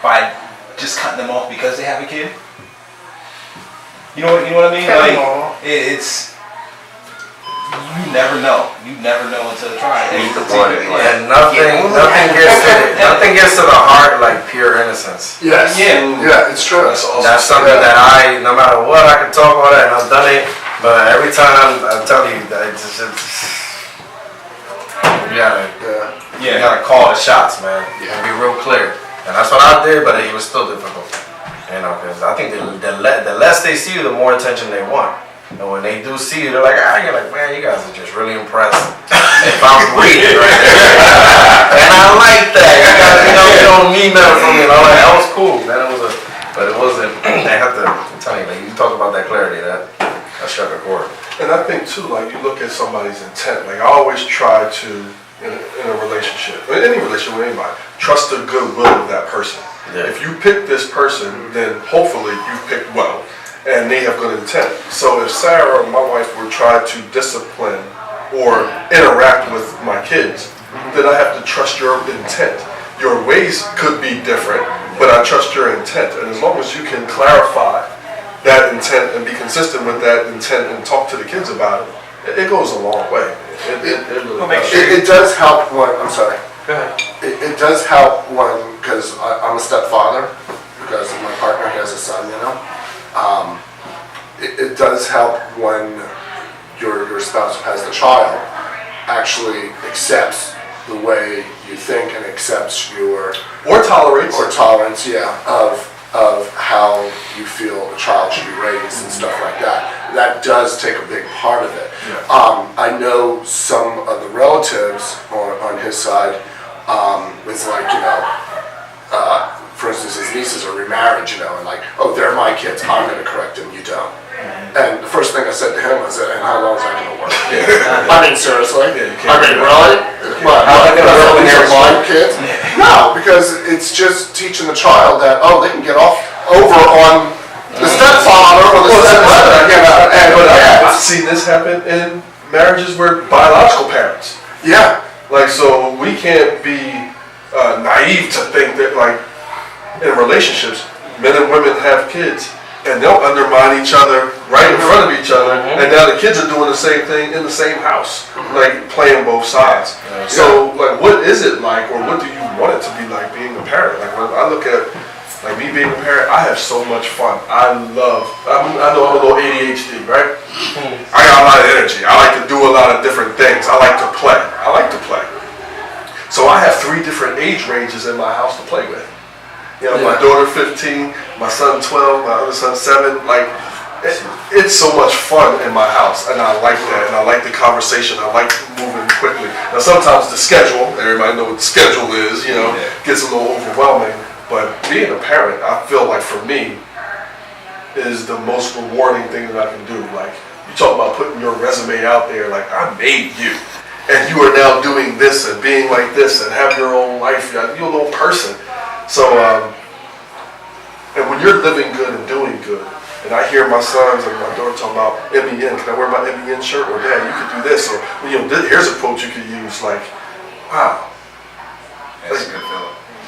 by just cutting them off because they have a kid? You know what I mean? Like it's you never know. You never know until you try it. And nothing gets to the heart like pure innocence. Yes. Yeah, it's true. That's something that no matter what, I can talk about it, and I've done it. But every time I tell you that you gotta call the shots, man. And be real clear. And that's what I did, but it was still difficult. You know, because I think the less they see you, the more attention they want. And when they do see you, they're like, you're like, man, you guys are just really impressed. If I'm reading right there. And I like that. You don't need nothing from me. And I'm like, that was cool. But it wasn't, I have to tell you, like, you talk about that clarity, that struck a chord. And I think too, like, you look at somebody's intent. Like, I always try to, in a relationship, in any relationship with anybody, trust the goodwill of that person. Yeah. If you pick this person, then hopefully you picked well, and they have good intent. So if Sarah, my wife, would try to discipline or interact with my kids, then I have to trust your intent. Your ways could be different, but I trust your intent. And as long as you can clarify that intent and be consistent with that intent and talk to the kids about it, it goes a long way. It really does. It does help when, I'm sorry. Go ahead. It does help when, because I'm a stepfather, because my partner has a son, you know. It does help when your spouse who has the child actually accepts the way you think and accepts your... Or tolerance, of how you feel a child should be raised and stuff like that. That does take a big part of it. Yeah. I know some of the relatives on his side, it's like, for instance, his nieces are remarried, and like, oh, they're my kids, I'm going to correct them, you don't. And the first thing I said to him was, and how long is that going to work? I mean, seriously? Really? What? How are they going to ruin their my kids? No, because it's just teaching the child that, they can get over on the stepfather or the stepmother. I've seen this happen in marriages where biological parents. Yeah. Like, so we can't be naive to think that, like, in relationships, men and women have kids, and they'll undermine each other right in front of each other, and now the kids are doing the same thing in the same house, like playing both sides. So, like, what is it like, or what do you want it to be like being a parent? Like, when I look at, like, me being a parent, I have so much fun. I know I'm a little ADHD, right? I got a lot of energy. I like to do a lot of different things. I like to play. So I have 3 different age ranges in my house to play with. My daughter 15, my son 12, my other son 7. Like, it's so much fun in my house, and I like that, and I like the conversation. I like moving quickly. Now, sometimes the schedule, everybody know what the schedule is, gets a little overwhelming. But being a parent, I feel like for me, is the most rewarding thing that I can do. Like, you talk about putting your resume out there, like, I made you. And you are now doing this and being like this and have your own life. You're a little person. So, and when you're living good and doing good, and I hear my sons and my daughter talking about M.E.N, can I wear my M.E.N shirt? Or, Dad, you could do this. Or, here's a quote you could use. Like, wow. That's a good feeling.